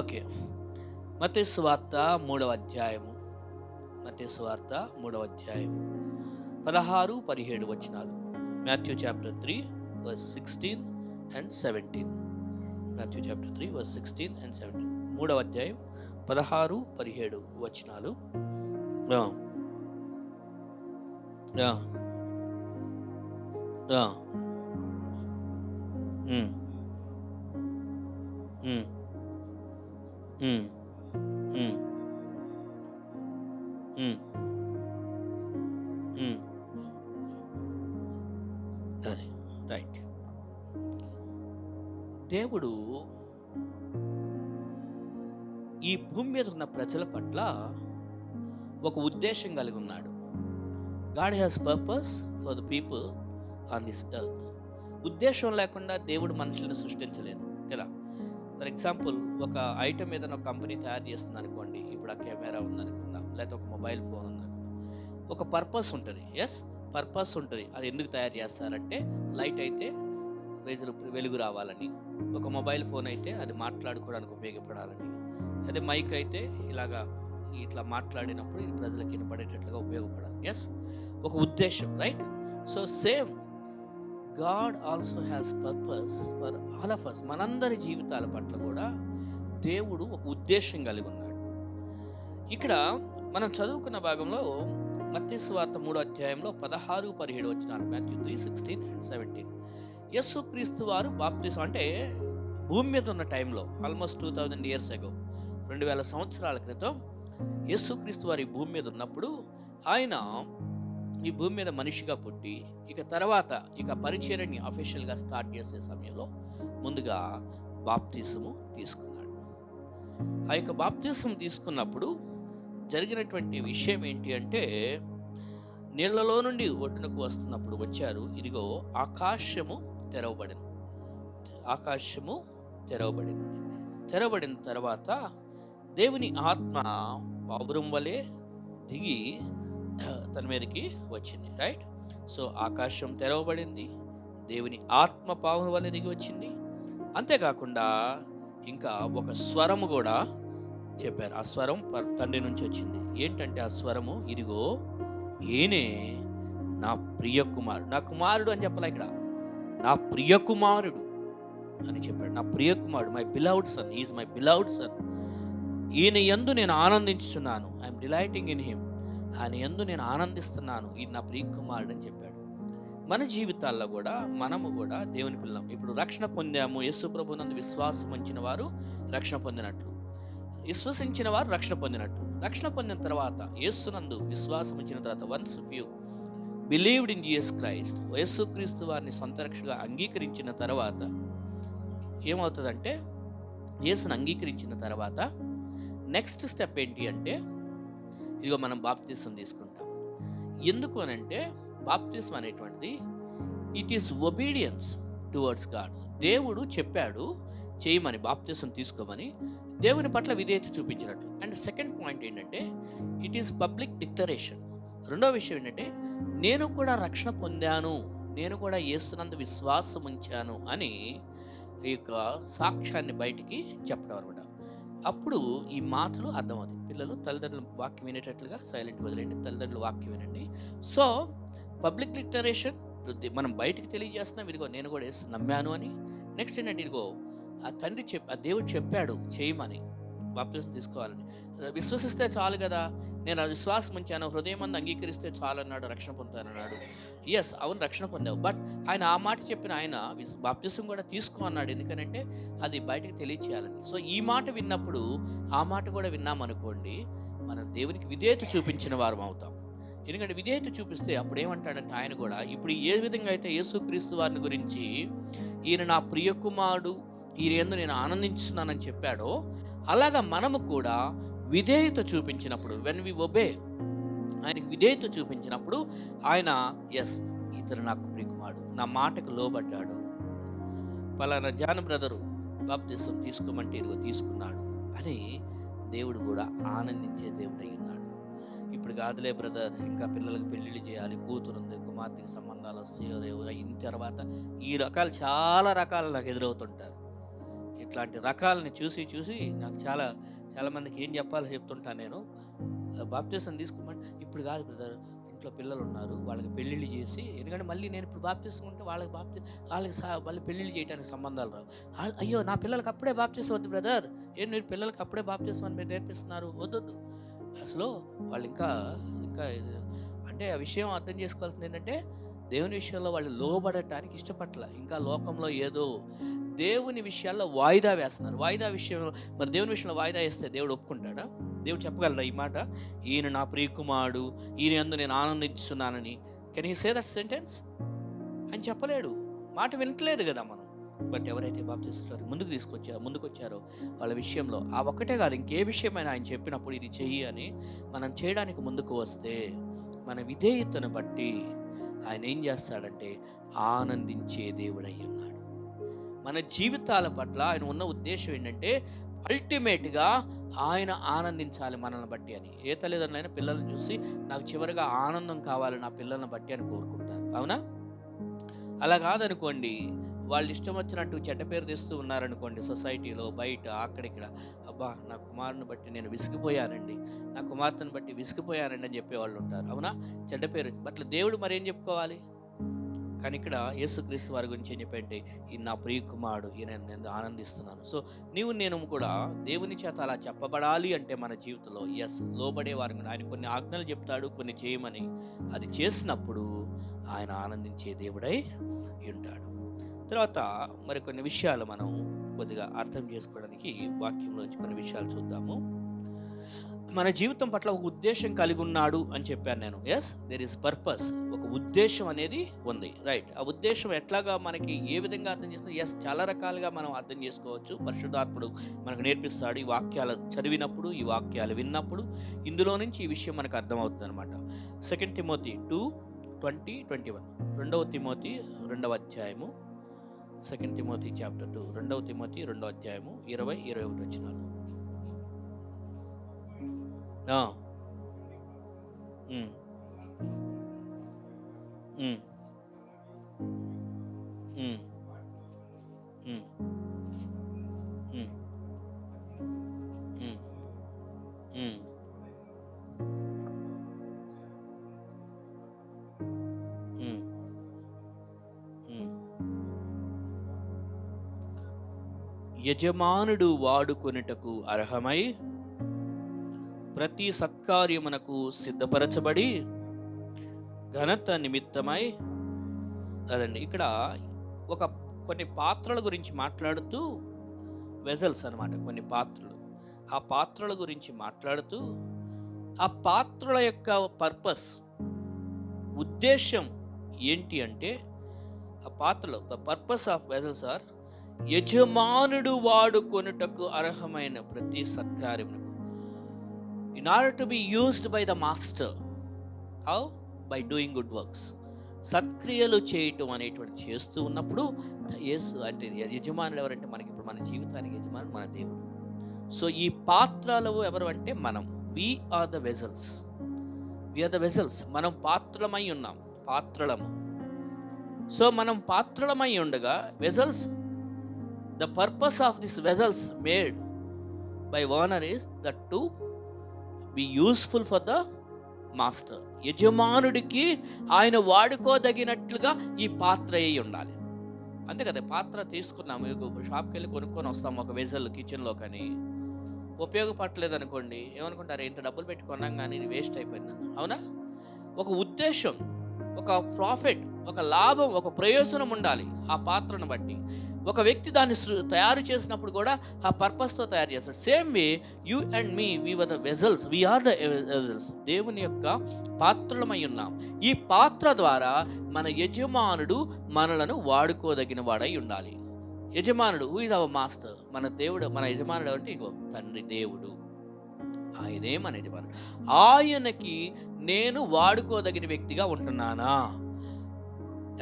Okay. మత్తయి సువార్త మూడవ అధ్యాయము. మత్తయి సువార్త మూడవ అధ్యాయము 16, 17 వచనాలు. Matthew chapter 3 verse 16 and 17. Matthew chapter 3 verse 16 and 17. మూడవ అధ్యాయం 16, 17 వచనాలు. ఆ, ఆ, ఆ, ఉమ్, ఉమ్, ఉమ్, ఉమ్, ఉమ్, ఉమ్. సరే, రైట్. దేవుడు ఈ భూమి మీద ఉన్న ప్రజల పట్ల ఒక ఉద్దేశం కలిగి ఉన్నాడు. God has purpose for the people on this earth. ఉద్దేశం లేకుండా దేవుడు మనుషులను సృష్టించలేదు కదా. ఫర్ ఎగ్జాంపుల్, ఒక ఐటమ్ ఏదైనా ఒక కంపెనీ తయారు చేస్తుంది అనుకోండి. ఇప్పుడు ఆ కెమెరా ఉందనుకుందాం, లేకపోతే ఒక మొబైల్ ఫోన్ ఉందనుకుందాం. ఒక పర్పస్ ఉంటుంది. ఎస్, పర్పస్ ఉంటుంది. అది ఎందుకు తయారు చేస్తారంటే, లైట్ అయితే వెలుగు రావాలని. ఒక మొబైల్ ఫోన్ అయితే అది మాట్లాడుకోవడానికి ఉపయోగపడాలని. అదే మైక్ అయితే ఇలాగా ఇట్లా మాట్లాడినప్పుడు ఇది ప్రజలకు వినపడేటట్లుగా ఉపయోగపడాలి. ఎస్, ఒక ఉద్దేశం, right? So same God also has purpose for all of us. మనందరి జీవితాల పట్ల కూడా దేవుడు ఒక ఉద్దేశం కలిగి ఉన్నాడు. ఇక్కడ మనం చదువుకున్న భాగంలో మత్తయి సువార్త 3వ అధ్యాయంలో 16, 17 వచనాలు. Matthew 3, 16 and 17. యేసుక్రీస్తు వారు బాప్తిసం అంటే భూమి మీద ఉన్న టైంలో ఆల్మోస్ట్ 2000 ఇయర్స్ అగో, 2000 సంవత్సరాల క్రితం యేసుక్రీస్తు వారు ఈ భూమి మీద ఉన్నప్పుడు ఆయన ఈ భూమి మీద మనిషిగా పుట్టి ఇక తర్వాత పరిచర్యని అఫీషియల్గా స్టార్ట్ చేసే సమయంలో ముందుగా బాప్తిసము తీసుకున్నాడు. ఆ యొక్క బాప్తిసం తీసుకున్నప్పుడు జరిగినటువంటి విషయం ఏంటి అంటే, నీళ్లలో నుండి ఒడ్డునకు వస్తున్నప్పుడు వచ్చారు, ఇదిగో ఆకాశము తెరవబడింది. ఆకాశము తెరవబడింది. తెరవబడిన తర్వాత దేవుని ఆత్మ పావురం వలె దిగి తన మీదకి వచ్చింది. రైట్? సో ఆకాశం తెరవబడింది, దేవుని ఆత్మ పావురం వలె దిగి వచ్చింది. అంతేకాకుండా ఇంకా ఒక స్వరము కూడా చెప్పారు. ఆ స్వరం తండ్రి నుంచి వచ్చింది. ఏంటంటే ఆ స్వరము, ఇదిగో ఈయనే నా ప్రియ కుమారుడు. నా కుమారుడు అని చెప్పలే ఇక్కడ, నా ప్రియ కుమారుడు అని చెప్పాడు. నా ప్రియ కుమారుడు, my beloved son, is my beloved son. ఈయన యందు నేను ఆనందించుతున్నాను. I'm delighting in him. ఆయన యందు నేను ఆనందిస్తున్నాను, ఈయన నా ప్రియ కుమారుడు అని చెప్పాడు. మన జీవితాల్లో కూడా మనము కూడా దేవుని పిల్లం. ఇప్పుడు రక్షణ పొందాము. యేసు ప్రభునందు విశ్వాసం ఉంచిన వారు రక్షణ పొందినట్లు, విశ్వసించిన వారు రక్షణ పొందినట్లు. రక్షణ పొందిన తర్వాత యేసునందు విశ్వాసం ఉంచిన తర్వాత, once you believed in Jesus Christ, యేసుక్రీస్తు వారిని సొంత రక్షణగా అంగీకరించిన తర్వాత ఏమవుతుందంటే, యేసును అంగీకరించిన తర్వాత నెక్స్ట్ స్టెప్ ఏంటి అంటే, ఇదిగో మనం బాప్తిసం తీసుకుంటాం. ఎందుకు అని అంటే, బాప్తిసం అనేటువంటిది it is obedience towards God. దేవుడు చెప్పాడు చేయమని, బాప్తిసం తీసుకోమని, దేవుని పట్ల విధేయత చూపించినట్లు. అండ్ సెకండ్ పాయింట్ ఏంటంటే, ఇట్ ఈస్ పబ్లిక్ డిక్లరేషన్. రెండో విషయం ఏంటంటే, నేను కూడా రక్షణ పొందాను, నేను కూడా యేసునందు విశ్వాసం ఉంచాను అని ఈ యొక్క సాక్ష్యాన్ని బయటికి చెప్పడం అనమాట. అప్పుడు ఈ మాటలు అర్థమవుతాయి. పిల్లలు తల్లిదండ్రులు వాక్యం వినేటట్లుగా సైలెంట్ వదిలేండి, తల్లిదండ్రులు వాక్యం వినండి. సో పబ్లిక్ డిక్లరేషన్, మనం బయటికి తెలియజేస్తున్నాం, ఇదిగో నేను కూడా యేసు నమ్మాను అని. నెక్స్ట్ ఏంటంటే, ఇదిగో ఆ తండ్రి ఆ దేవుడు చెప్పాడు చేయమని, బాప్తిసం తీసుకోవాలని. విశ్వసిస్తే చాలు కదా, నేను ఆ విశ్వాసం ఉంచాను, హృదయం అందు అంగీకరిస్తే చాలు అన్నాడు, రక్షణ పొందుతానన్నాడు. ఎస్, అవును, రక్షణ పొందావు. బట్ ఆయన ఆ మాట చెప్పిన ఆయన బాప్తిసం కూడా తీసుకో అన్నాడు. ఎందుకనంటే అది బయటకు తెలియచేయాలని. సో ఈ మాట విన్నప్పుడు ఆ మాట కూడా విన్నామనుకోండి, మనం దేవునికి విధేయత చూపించిన వారం అవుతాం. ఎందుకంటే విధేయత చూపిస్తే అప్పుడు ఏమంటాడంటే, ఆయన కూడా ఇప్పుడు ఏ విధంగా అయితే యేసుక్రీస్తు వారిని గురించి ఈయన నా ప్రియ కుమారుడు, ఈయన యందు నేను ఆనందించున్నానని చెప్పాడో, అలాగా మనము కూడా విధేయత చూపించినప్పుడు, వెన్ వి ఒబే, ఆయనకి విధేయత చూపించినప్పుడు ఆయన ఎస్, ఇతరు నాకు ప్రియ కుమారుడు, నా మాటకు లోబడ్డాడు, పలానా జాన్ బ్రదరు బాప్తిసం తీసుకోమంటే ఇదిగో తీసుకున్నాడు అని దేవుడు కూడా ఆనందించే దేవుడు అయి ఉన్నాడు. ఇప్పుడు కాదులే బ్రదర్, ఇంకా పిల్లలకు పెళ్ళిళ్ళు చేయాలి, కూతురు ఉంది, కుమార్తెకి సంబంధాలు వస్తాయో అయిన తర్వాత ఈ రకాలు చాలా రకాలు నాకు ఎదురవుతుంటారు. ఇట్లాంటి రకాలని చూసి నాకు చాలా మందికి ఏం చెప్పాలో చెప్తుంటాను నేను. బాప్టిజం తీసుకోమంటే, ఇప్పుడు కాదు బ్రదర్, ఇంట్లో పిల్లలు ఉన్నారు, వాళ్ళకి పెళ్ళిళ్ళు చేసి, ఎందుకంటే మళ్ళీ నేను ఇప్పుడు బాప్టిజం ఉంటే వాళ్ళకి మళ్ళీ పెళ్ళిళ్ళు చేయడానికి సంబంధాలు రావు. అయ్యో నా పిల్లలకి అప్పుడే బాప్టిజం వద్దు బ్రదర్, మీరు పిల్లలకి అప్పుడే బాప్టిజం అని మీరు నేర్పిస్తున్నారు, వద్దు. అసలు వాళ్ళు ఇంకా అంటే ఆ విషయం అర్థం చేసుకోవాల్సింది ఏంటంటే, దేవుని విషయంలో వాళ్ళు లోబడటానికి ఇష్టపట్ల, ఇంకా లోకంలో ఏదో దేవుని విషయాల్లో వాయిదా వేస్తున్నారు. వాయిదా విషయంలో, మరి దేవుని విషయంలో వాయిదా వేస్తే దేవుడు ఒప్పుకుంటాడా? దేవుడు చెప్పగలరా ఈ మాట, ఈయన నా ప్రియకుమారుడు, ఈయన యందు నేను ఆనందిస్తున్నానని? Can he say that sentence? అని చెప్పలేడు, మాట వినట్లేదు కదా మనం. బట్ ఎవరైతే బాప్టిజం ముందుకు వచ్చారో వాళ్ళ విషయంలో ఆ ఒక్కటే కాదు, ఇంకే విషయమైనా ఆయన చెప్పినప్పుడు ఇది చెయ్యి అని మనం చేయడానికి ముందుకు వస్తే, మన విధేయతను బట్టి ఆయన ఏం చేస్తాడంటే ఆనందించే దేవుడై ఉన్నాడు. మన జీవితాల పట్ల ఆయన ఉన్న ఉద్దేశం ఏంటంటే, అల్టిమేట్గా ఆయన ఆనందించాలి మనల్ని బట్టి అని. ఏ తల్లిదండ్రులైనా పిల్లల్ని చూసి నాకు చివరిగా ఆనందం కావాలి నా పిల్లల్ని బట్టి అని కోరుకుంటారు, అవునా? అలా కాదనుకోండి, వాళ్ళు ఇష్టం వచ్చినట్టు చెడ్డ పేరు తెస్తూ ఉన్నారనుకోండి, సొసైటీలో బయట అక్కడిక్కడ, అబ్బా నా కుమారుని బట్టి నేను విసిగిపోయానండి, నా కుమార్తెను బట్టి విసిగిపోయానండి అని చెప్పేవాళ్ళు ఉంటారు, అవునా? చెడ్డ పేరు. బట్ దేవుడు మరి ఏం చెప్పుకోవాలి? కానీ ఇక్కడ యేసుక్రీస్తు వారి గురించి ఏం చెప్పంటే, ఈ నా ప్రియ కుమారుడు, ఈయన నేను ఆనందిస్తున్నాను. సో నేను కూడా దేవుని చేత అలా చెప్పబడాలి అంటే మన జీవితంలో లోబడేవారు. ఆయన కొన్ని ఆజ్ఞలు చెప్తాడు, కొన్ని చేయమని, అది చేసినప్పుడు ఆయన ఆనందించే దేవుడై ఉంటాడు. తర్వాత మరి కొన్ని విషయాలు మనం కొద్దిగా అర్థం చేసుకోవడానికి వాక్యంలోంచి కొన్ని విషయాలు చూద్దాము. మన జీవితం పట్ల ఒక ఉద్దేశం కలిగి ఉన్నాడు అని చెప్పాను నేను. దేర్ ఈస్ పర్పస్, ఒక ఉద్దేశం అనేది ఉంది, రైట్? ఆ ఉద్దేశం ఎట్లాగా మనకి ఏ విధంగా అర్థం చేసుకో? చాలా రకాలుగా మనం అర్థం చేసుకోవచ్చు. పరిశుద్ధాత్ముడు మనకు నేర్పిస్తాడు. ఈ వాక్యాలు చదివినప్పుడు, ఈ వాక్యాలు విన్నప్పుడు ఇందులో నుంచి ఈ విషయం మనకు అర్థమవుతుంది అనమాట. 2 తిమోతి 2:20-21, 2 తిమోతి 2వ అధ్యాయము, 2 తిమోతి చాప్టర్ 2, 2 తిమోతి 2వ అధ్యాయము 20-21 వచనాలు. యజమానుడు వాడుకొనుటకు అర్హమై ప్రతి సత్కార్యమునకు సిద్ధపరచబడి ఘనత నిమిత్తమై, అదండి ఇక్కడ కొన్ని పాత్రల గురించి మాట్లాడుతూ, వెజల్స్ అన్నమాట, కొన్ని పాత్రలు, ఆ పాత్రల గురించి మాట్లాడుతూ, ఆ పాత్రల యొక్క ఉద్దేశం ఏంటి అంటే, ఆ పాత్రలు, the purpose of vessels are యజమానుడు వాడుకొనుటకు అర్హమైన ప్రతి సత్కార్యమునకు, in order to be used by the master. How? By doing good works. సత్క్రియలు చేయటం అనేటువంటి చేస్తూ ఉన్నప్పుడు యేసు అంటే యజమానుడు ఎవరంటే, మనకి ఇప్పుడు మన జీవితానికి యజమానుడు మన దేవుడు. సో ఈ పాత్రలు ఎవరు అంటే మనం. we are the vessels. మనం పాత్రలమై ఉన్నాం, పాత్రలము. సో మనం పాత్రలమై ఉండగా vessels, the purpose of this vessels made by owner is that to be useful for the master. యజమానుడికి ఆయన వాడుకోదగినట్లుగా ఈ పాత్ర అయి ఉండాలి, అంతే కదా? పాత్ర తీసుకున్నాము, షాప్కి వెళ్ళి కొనుక్కొని వస్తాము ఒక వెజల్ కిచెన్లో, కానీ ఉపయోగపడలేదు అనుకోండి, ఏమనుకుంటారు? ఇంత డబ్బులు పెట్టి కొన్నాం కానీ ఇది వేస్ట్ అయిపోయింది, అవునా? ఒక ఉద్దేశం, ఒక ప్రాఫిట్, ఒక లాభం, ఒక ప్రయోజనం ఉండాలి ఆ పాత్రను బట్టి. ఒక వ్యక్తి దాన్ని తయారు చేసినప్పుడు కూడా ఆ పర్పస్తో తయారు చేస్తాడు. Same way you and me, we are the vessels. దేవుని యొక్క పాత్రలమై ఉన్నాం. ఈ పాత్ర ద్వారా మన యజమానుడు మనలను వాడుకోదగిన వాడై ఉండాలి. యజమానుడు, హూ ఇస్ అవర్ మాస్టర్? మన దేవుడు, మన యజమానుడు అంటే ఇగో తండ్రి దేవుడు, ఆయనే మన యజమానుడు. ఆయనకి నేను వాడుకోదగిన వ్యక్తిగా ఉంటున్నానా?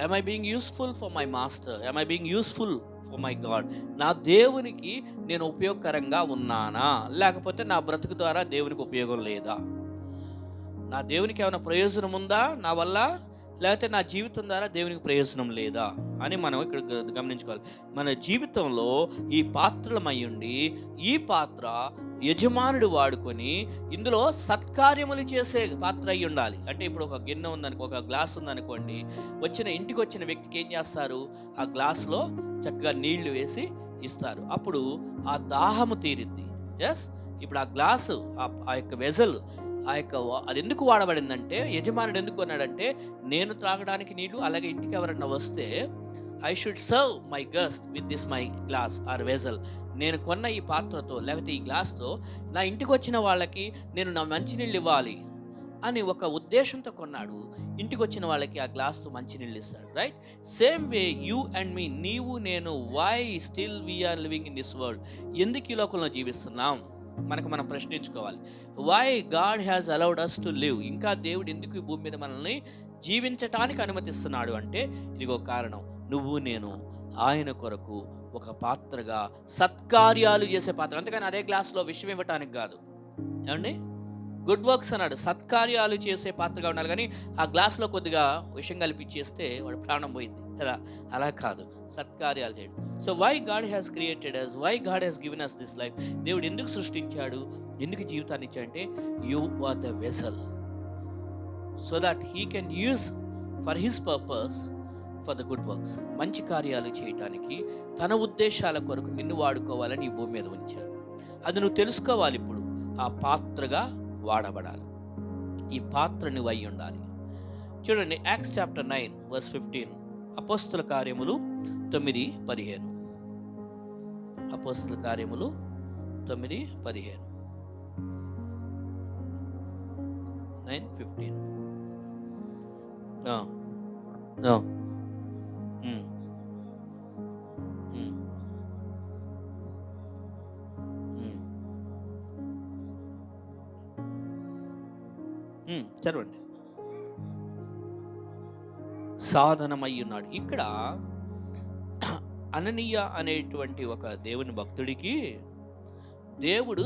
Am I being useful for my master? Am I being useful for my God? నా దేవునికి నేను ఉపయోగకరంగా ఉన్నానా, లేకపోతే నా బ్రతుకు ద్వారా దేవునికి ఉపయోగం లేదా? నా దేవునికి ఏమైనా ప్రయోజనం ఉందా నా వల్ల? లేకపోతే నా జీవితం ద్వారా దేవునికి ప్రయోజనం లేదా అని మనం ఇక్కడ గమనించుకోవాలి. మన జీవితంలో ఈ పాత్రలమై ఉండి, ఈ పాత్ర యజమానుడు వాడుకొని ఇందులో సత్కార్యములు చేసే పాత్ర అయి ఉండాలి. అంటే ఇప్పుడు ఒక గిన్నె ఉందనుకో, ఒక గ్లాస్ ఉందనుకోండి, ఇంటికి వచ్చిన వ్యక్తికి ఏం చేస్తారు? ఆ గ్లాసులో చక్కగా నీళ్లు వేసి ఇస్తారు. అప్పుడు ఆ దాహము తీరిద్ది. ఎస్, ఇప్పుడు ఆ గ్లాసు, ఆ యొక్క వెజల్, అది ఎందుకు వాడబడిందంటే, యజమానుడు ఎందుకు అన్నాడంటే, నేను త్రాగడానికి నీళ్లు, అలాగే ఇంటికి ఎవరన్నా వస్తే I should serve my guest with this my glass are vessel. నేను కొన్న ఈ పాత్రతో లేకపోతే ఈ గ్లాస్తో నా ఇంటికి వచ్చిన వాళ్ళకి నేను నా మంచినీళ్ళు ఇవ్వాలి అని ఒక ఉద్దేశంతో కొన్నాడు. ఇంటికి వచ్చిన వాళ్ళకి ఆ గ్లాస్తో మంచినీళ్ళు ఇస్తాడు. Right? Same way you and me, నీవు నేను, why still we are living in this world, ఎందుకు ఈ లోకంలో జీవిస్తున్నాం మనం ప్రశ్నించుకోవాలి. Why God has allowed us to live, ఇంకా దేవుడు ఎందుకు ఈ భూమి మీద మనల్ని జీవించటానికి అనుమతిస్తున్నాడు అంటే ఇదిగో కారణం, నువ్వు నేను ఆయన కొరకు ఒక పాత్రగా సత్కార్యాలు చేసే పాత్ర. అంతేగాని అదే గ్లాస్లో విషయం ఇవ్వటానికి కాదు. ఏమండి? గుడ్ వర్క్స్ అన్నాడు, సత్కార్యాలు చేసే పాత్రగా ఉండాలి. కానీ ఆ గ్లాస్లో కొద్దిగా విషయం కలిపించేస్తే వాడు ప్రాణం పోయింది కదా, అలా కాదు, సత్కార్యాలు చేయడం. So why God has created us, why God has given us this life, దేవుడు ఎందుకు సృష్టించాడు, ఎందుకు జీవితాన్ని ఇచ్చాడంటే you are the vessel so that he can use for his purpose for the good works. మంచి కార్యాలు చేయటానికి తన ఉద్దేశాల కొరకు నిన్ను వాడుకోవాలని ఈ భూమి మీద ఉంచాడు. అది నువ్వు తెలుసుకోవాలి. ఇప్పుడు ఆ పాత్రగా వాడబడాలి, ఈ పాత్ర నువ్వు అయి ఉండాలి. చూడండి, యాక్ట్స్ చాప్టర్ 9 వర్స్ 15, అపోస్తుల కార్యములు 9:15. అపోస్తుల కార్యములు 9:15, 9:15. చదవండి. సాధనమై ఉన్నాడు. ఇక్కడ అననీయ అనేటువంటి ఒక దేవుని భక్తుడికి దేవుడే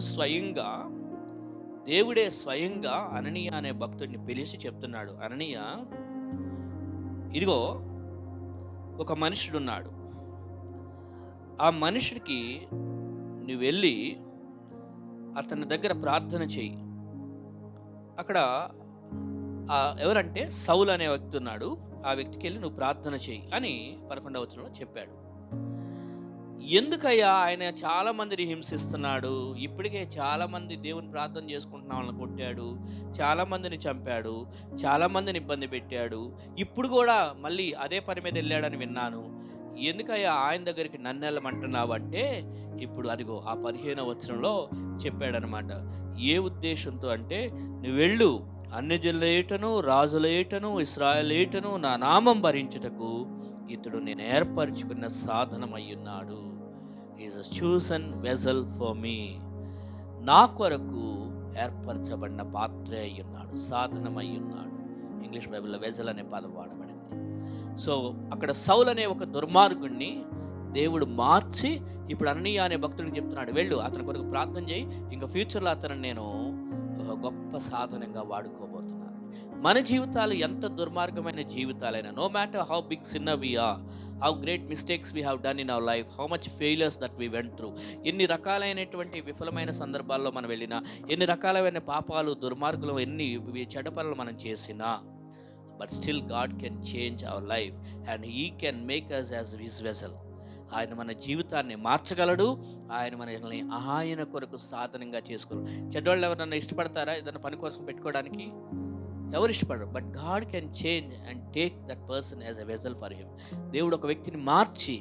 స్వయంగా అననీయ అనే భక్తుడిని పిలిచి చెప్తున్నాడు, అననీయ, ఇదిగో ఒక మనుషుడున్నాడు, ఆ మనుషుడికి నువ్వు వెళ్ళి అతని దగ్గర ప్రార్థన చేయి. అక్కడ ఎవరంటే సౌలు అనే వ్యక్తి ఉన్నాడు, ఆ వ్యక్తికి వెళ్ళి నువ్వు ప్రార్థన చేయి అని 11వ వచనంలో చెప్పాడు. ఎందుకయ్యా ఆయన చాలా మందిని హింసిస్తున్నాడు, ఇప్పటికే చాలా మంది దేవుని ప్రార్థన చేసుకుంటున్న వాళ్ళని కొట్టాడు, చాలా మందిని చంపాడు, చాలా మందిని ఇబ్బంది పెట్టాడు, ఇప్పుడు కూడా మళ్ళీ అదే పని మీద వెళ్ళాడని విన్నాను, ఎందుకయ్యా ఆయన దగ్గరికి నన్ను వెళ్ళమంటున్నావు అంటే, ఇప్పుడు అదిగో ఆ 15వ వచనంలో చెప్పాడనమాట. ఏ ఉద్దేశంతో అంటే, నువ్వు వెళ్ళు, అన్యజనుల ఏటను రాజుల ఏటను ఇశ్రాయేలు ఏటను నా నామం భరించుటకు ఇతడు నేను ఏర్పరచుకున్న సాధనమయ్యున్నాడు. Is a chosen vessel for me, నా కొరకు ఏర్పరచబడిన పాత్రే అయ్యున్నాడు, సాధనమయ్యున్నాడు. ఇంగ్లీష్ బైబిల్లో వెజల్ అనే పదం వాడబడింది. సో అక్కడ సౌలు అనే ఒక దుర్మార్గుణ్ణి దేవుడు మార్చి ఇప్పుడు అననీయ అనే భక్తుడికి చెప్తున్నాడు, వెళ్ళు అతని కొరకు ప్రార్థన చేయి, ఇంకా ఫ్యూచర్లో అతను నేను గొప్ప సాధనంగా వాడుకోబోతున్నాను. మన జీవితాలు ఎంత దుర్మార్గమైన జీవితాలైనా, no matter how big sinner we are, how great mistakes we have done in our life, how much failures that we went through, ఎన్ని రకాలైనటువంటి విఫలమైన సందర్భాల్లో మనం వెళ్ళినా, ఎన్ని రకాలైన పాపాలు దుర్మార్గులు, ఎన్ని చెడ్డ పనులు మనం చేసినా, but still God can change our life and he can make us as his vessel. ఆయన మన జీవితాన్ని మార్చగలడు, ఆయన మనల్ని ఆయన కొరకు సాధనంగా చేసుకోరు. చెడ్డవాళ్ళు ఎవరన్నా ఇష్టపడతారా ఏదైనా పని కోసం పెట్టుకోవడానికి? ఎవరు ఇష్టపడరు. But God can change and take that person as a vessel for him. దేవుడు ఒక వ్యక్తిని మార్చి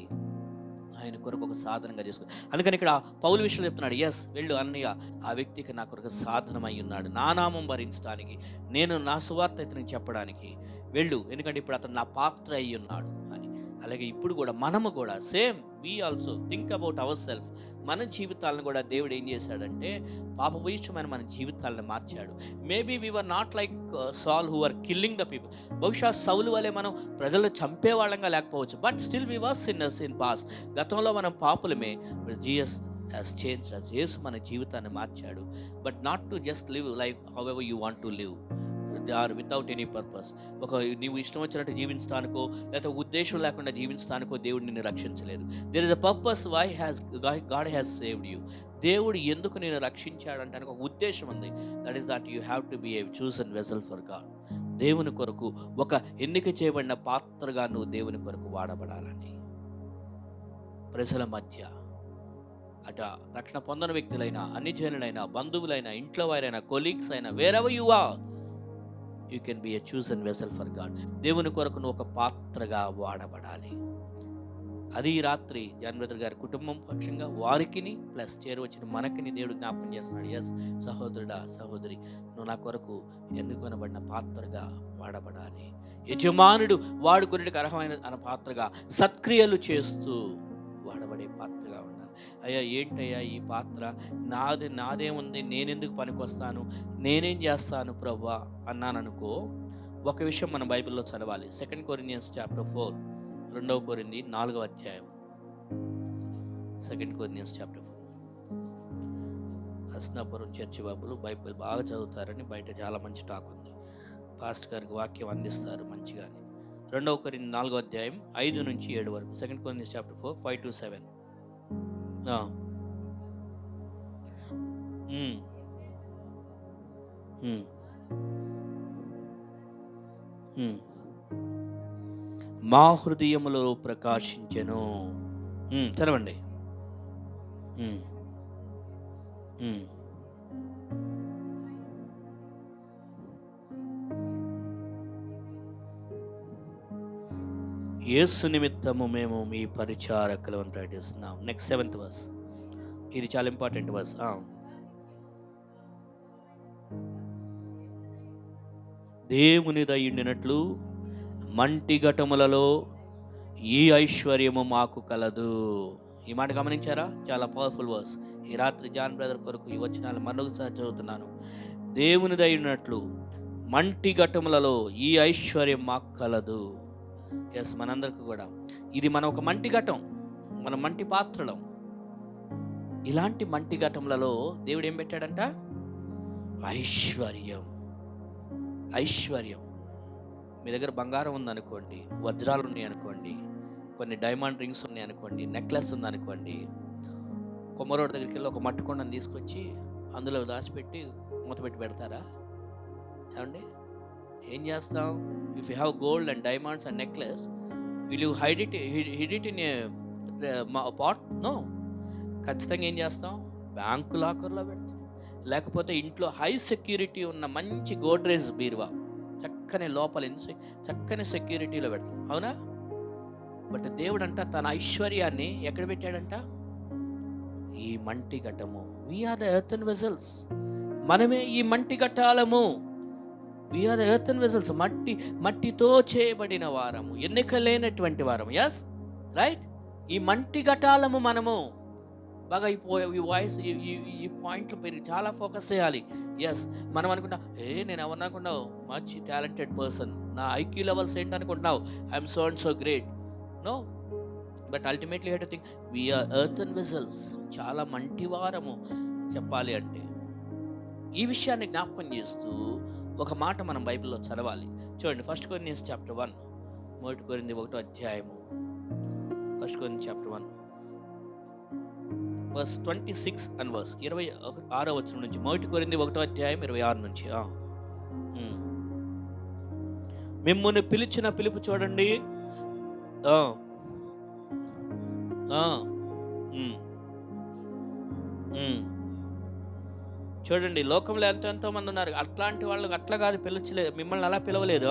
ఆయన కొరకు ఒక సాధనంగా చేసుకో. అందుకని ఇక్కడ పౌలు విషయంలో చెప్తున్నాడు, ఎస్ వెళ్ళు అన్నయ్య, ఆ వ్యక్తికి నా కొరకు సాధనమై ఉన్నాడు, నా నామం భరించడానికి, నేను నా సువార్త ఇతనికి చెప్పడానికి వెళ్ళు, ఎందుకంటే ఇప్పుడు అతను నా పాత్ర అయి ఉన్నాడు అని. అలాగే ఇప్పుడు కూడా మనము కూడా same, we also think about our self. మన జీవితాలను కూడా దేవుడు ఏం చేశాడంటే పాపభూయిష్టమైన మన జీవితాలను మార్చాడు. Maybe we were not like Saul who are killing the people. బహుశా సౌలు వలె మనం ప్రజలను చంపేవాళ్ళంగా లేకపోవచ్చు, but still we were sinners in past. గతంలో మనం పాపులమే. Jesus has changed us. యేసు మన జీవితాన్ని మార్చాడు. But not to just live life however you want to live. They are without any purpose. నీవు ఇష్టం వచ్చినట్టు జీవించడానికో లేకపోతే ఉద్దేశం లేకుండా జీవించడానికో దేవుడు నిన్ను రక్షించలేదు. There is a purpose why God has saved you. దేవుడు ఎందుకు నేను రక్షించాడంటే ఒక ఉద్దేశం ఉంది. That is that you have to be a chosen vessel for God. దేవుని కొరకు ఒక ఎన్నిక చేయబడిన పాత్రగా నువ్వు దేవుని కొరకు వాడబడాలని. ప్రజల మధ్య అట రక్షణ పొందని వ్యక్తులైనా, అన్ని జనులైనా, బంధువులైనా, ఇంట్లో వారైనా, కొలీగ్స్ అయినా, wherever you are, you can be a chosen vessel for God. దేవుని కొరకు నువ్వు ఒక పాత్రగా వాడబడాలి. అది ఈ రాత్రి జాన్ బ్రదర్ గారి కుటుంబం పక్షంగా వారికిని ప్లస్ చేరువచ్చిన మనకిని దేవుడు జ్ఞాపకం చేస్తున్నాడు. ఎస్ సహోదరుడా, సహోదరి, నువ్వు నా కొరకు ఎన్నుకొనబడిన పాత్రగా వాడబడాలి. యజమానుడు వాడుకునేటికి అర్హమైన పాత్రగా సత్క్రియలు చేస్తూ వాడబడే పాత్రగా ఉండాలి. అయ్యా ఏంటయ్యా ఈ పాత్ర నాదేముంది, నేనెందుకు పనికొస్తాను, నేనేం చేస్తాను ప్రభువా అన్నాననుకో, ఒక విషయం మన బైబిల్లో చదవాలి. 2 Corinthians చాప్టర్ 4, 2 కొరింథీ 4వ అధ్యాయం. 2 Corinthians చాప్టర్ 4. హస్నాపురం చర్చి బాబులు బైబిల్ బాగా చదువుతారని బయట చాలా మంచి టాక్ ఉంది. పాస్టర్ గారికి వాక్యం అందిస్తారు మంచిగానే. 2 కొరింథీ 4వ అధ్యాయం 5 నుంచి 7 వరకు. 2 Corinthians చాప్టర్ 4, 5 to 7. మా హృదయములో ప్రకాశించెను. చదవండి. యేసు నిమిత్తము మేము మీ పరిచారకులు అని ప్రకటిస్తున్నాం. Next 7th verse. ఇది చాలా ఇంపార్టెంట్ వర్స్. దేవుని దయ్యుండినట్లు మంటి ఘటములలో ఈ ఐశ్వర్యము మాకు కలదు. ఈ మాట గమనించారా? చాలా పవర్ఫుల్ వర్స్. ఈ రాత్రి జాన్ బ్రదర్ కొరకు ఈ వచనాలు మరొకసారి చదువుతున్నాను. దేవుని దయ్యుండినట్లు మంటి ఘటములలో ఈ ఐశ్వర్యం మాకు కలదు. ఎస్, మనందరికి కూడా ఇది మన ఒక మంటి ఘటం, మన మంటి పాత్రలం. ఇలాంటి మంటి ఘటములలో దేవుడు ఏం పెట్టాడంట? ఐశ్వర్యం. ఐశ్వర్యం. మీ దగ్గర బంగారం ఉందనుకోండి, వజ్రాలు ఉన్నాయి అనుకోండి, కొన్ని డైమండ్ రింగ్స్ ఉన్నాయి అనుకోండి, నెక్లెస్ ఉందనుకోండి, కొమ్మరోడ్ దగ్గరికి వెళ్ళి ఒక మట్టి కొండను తీసుకొచ్చి అందులో దాచిపెట్టి మూతపెట్టి పెడతారా? ఏమండి, ఏం చేస్తాం? If you have gold and diamonds and necklace, will you hide it in a pot? No. ఖచ్చితంగా ఏం చేస్తాం? బ్యాంకు లాకర్లో పెడతాం, లేకపోతే ఇంట్లో హై సెక్యూరిటీ ఉన్న మంచి గోడ్రేజ్ బీరువా చక్కని లోపల చక్కని సెక్యూరిటీలో పెడతాం. అవునా? బట్ దేవుడు అంట తన ఐశ్వర్యాన్ని ఎక్కడ పెట్టాడంట? ఈ మంటి ఘట్టము. We are the earthen vessels. మనమే ఈ మంటి ఘట్టాలము. We are the earthen vessels. మట్టితో చేయబడిన వారము, ఎన్నిక లేనటువంటి వారము. Yes, right. ఈ మంటి ఘటాలము మనము. బాగా ఈ వాయిస్ ఈ పాయింట్లు పెరిగి చాలా ఫోకస్ చేయాలి. ఎస్, మనం అనుకుంటా, నేను ఎవరనుకున్నావు, మచ్ టాలెంటెడ్ పర్సన్, నా ఐక్యూ లెవెల్స్ ఏంటనుకుంటున్నావు, I'm so and so great. No, but ultimately you have to think we are earthen vessels. చాలా మంటివారము చెప్పాలి అంటే. ఈ విషయాన్ని జ్ఞాపకం చేస్తూ ఒక మాట మనం బైబిల్లో చదవాలి. చూడండి, 1 Corinthians చాప్టర్ 1, 1 కొరింథీ 1వ అధ్యాయము, 1 Corinthians chapter 1 verse 26 and verse 26వ వచనం నుంచి. 1 కొరింథీ 1వ అధ్యాయం 26 నుంచి. మిమ్మును పిలిచిన పిలుపు చూడండి. చూడండి, లోకంలో ఎంతో మంది ఉన్నారు. అట్లాంటి వాళ్ళు అట్లా కాదు పిలిచలేదు, మిమ్మల్ని అలా పిలవలేదు.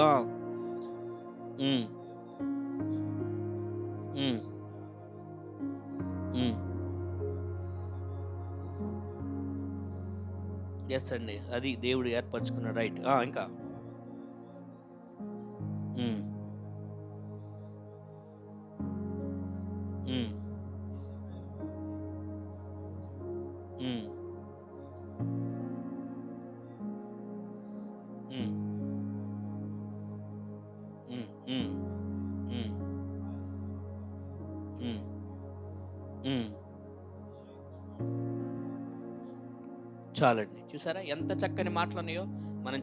ఎస్ అండి, అది దేవుడు ఏర్పరచుకున్న రైట్. ఇంకా చాలండి. చూసారా ఎంత చక్కని మాటలు ఉన్నాయో? మనం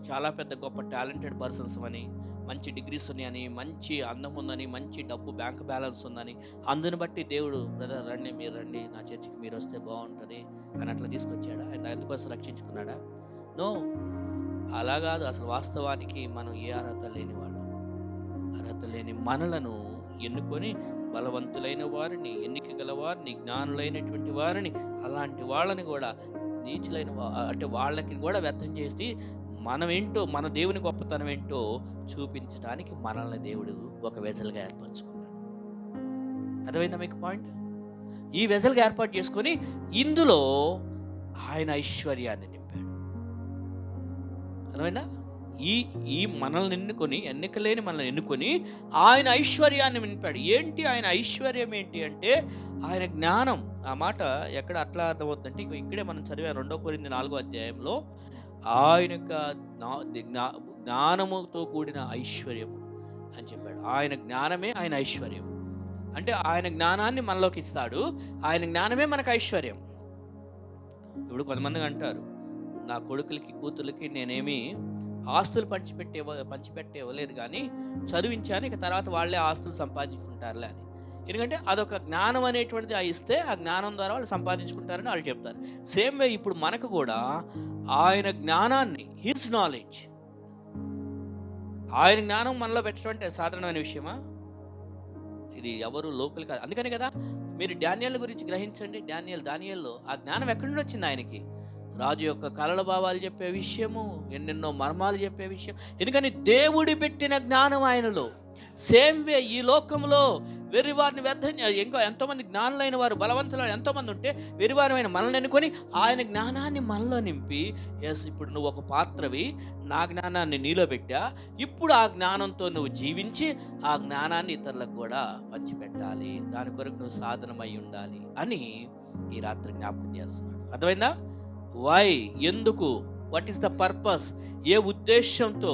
చాలా పెద్ద గొప్ప టాలెంటెడ్ పర్సన్స్ అని, మంచి డిగ్రీస్ ఉన్నాయని, మంచి అందం ఉందని, మంచి డబ్బు బ్యాంక్ బ్యాలెన్స్ ఉందని, అందుని బట్టి దేవుడు బ్రదర్ రండి, మీరు రండి నా చర్చికి, మీరు వస్తే బాగుంటుంది అని అట్లా తీసుకొచ్చాడా? ఆయన ఎందుకోసం రక్షించుకున్నాడా? నో, అలా కాదు. అసలు వాస్తవానికి మనం ఏ అర్హత లేని వాళ్ళం. అర్హత లేని మనలను ఎన్నుకొని బలవంతులైన వారిని, ఎన్నిక గల వారిని, జ్ఞానులైనటువంటి వారిని, అలాంటి వాళ్ళని కూడా నీచులైన అంటే వాళ్ళకి కూడా వ్యర్థం చేసి మనమేంటో, మన దేవుని గొప్పతనం ఏంటో చూపించడానికి మనల్ని దేవుడు ఒక వెజల్గా ఏర్పరచుకున్నాడు. అర్థమైందా మీకు పాయింట్? ఈ వెజల్గా ఏర్పాటు చేసుకొని ఇందులో ఆయన ఐశ్వర్యాన్ని నింపాడు. అర్థమైందా? ఈ మనల్ని ఎన్నుకొని, ఎన్నికలేని మనల్ని ఎన్నుకొని ఆయన ఐశ్వర్యాన్ని నింపాడు. ఏంటి ఆయన ఐశ్వర్యం ఏంటి అంటే ఆయన జ్ఞానం. ఆ మాట ఎక్కడ అట్లా అర్థమవుతుందంటే ఇక్కడే మనం చదివే 2 కొరింథీ 4వ అధ్యాయంలో ఆయన జ్ఞానముతో కూడిన ఐశ్వర్యం అని చెప్పాడు. ఆయన జ్ఞానమే ఆయన ఐశ్వర్యం. అంటే ఆయన జ్ఞానాన్ని మనలోకి ఇస్తాడు. ఆయన జ్ఞానమే మనకు ఐశ్వర్యం. ఇప్పుడు కొంతమంది అంటారు, నా కొడుకులకి కూతుర్లకి నేనేమి ఆస్తులు పంచిపెట్టే ఇవ్వలేదు, కానీ చదివించాను, ఇక తర్వాత వాళ్ళే ఆస్తులు సంపాదించుకుంటారులే అని. ఎందుకంటే అదొక జ్ఞానం అనేటువంటిది ఇస్తే ఆ జ్ఞానం ద్వారా వాళ్ళు సంపాదించుకుంటారని వాళ్ళు చెప్తారు. సేమ్ వే ఇప్పుడు మనకు కూడా ఆయన జ్ఞానాన్ని, హిజ్ నాలెడ్జ్, ఆయన జ్ఞానం మనలో పెట్టడం అంటే సాధారణమైన విషయమా? ఇది ఎవరు లోకల్ కాదు. అందుకని కదా మీరు డానియేల్ గురించి గ్రహించండి. దానియేల్లో ఆ జ్ఞానం ఎక్కడి నుండి వచ్చింది ఆయనకి? రాజు యొక్క కలల భావాలు చెప్పే విషయము, ఎన్నెన్నో మర్మాలు చెప్పే విషయం. ఎందుకని దేవుడి పెట్టిన జ్ఞానం ఆయనలో. సేమ్ వే ఈ లోకంలో వెర్రివారిని వ్యర్థం, ఇంకా ఎంతోమంది జ్ఞానులైన వారు, బలవంతులు ఎంతోమంది ఉంటే వెర్రివారమైన మనల్ని ఎన్నుకొని ఆయన జ్ఞానాన్ని మనలో నింపి, ఎస్ ఇప్పుడు నువ్వు ఒక పాత్రవి, నా జ్ఞానాన్ని నీలో పెట్టా, ఇప్పుడు ఆ జ్ఞానంతో నువ్వు జీవించి ఆ జ్ఞానాన్ని ఇతరులకు కూడా పంచిపెట్టాలి, దాని కొరకు నువ్వు సాధనమై ఉండాలి అని ఈ రాత్రి జ్ఞాపకం చేస్తున్నాడు. అర్థమైందా? వై, ఎందుకు, వాట్ ఈస్ ద పర్పస్, ఏ ఉద్దేశంతో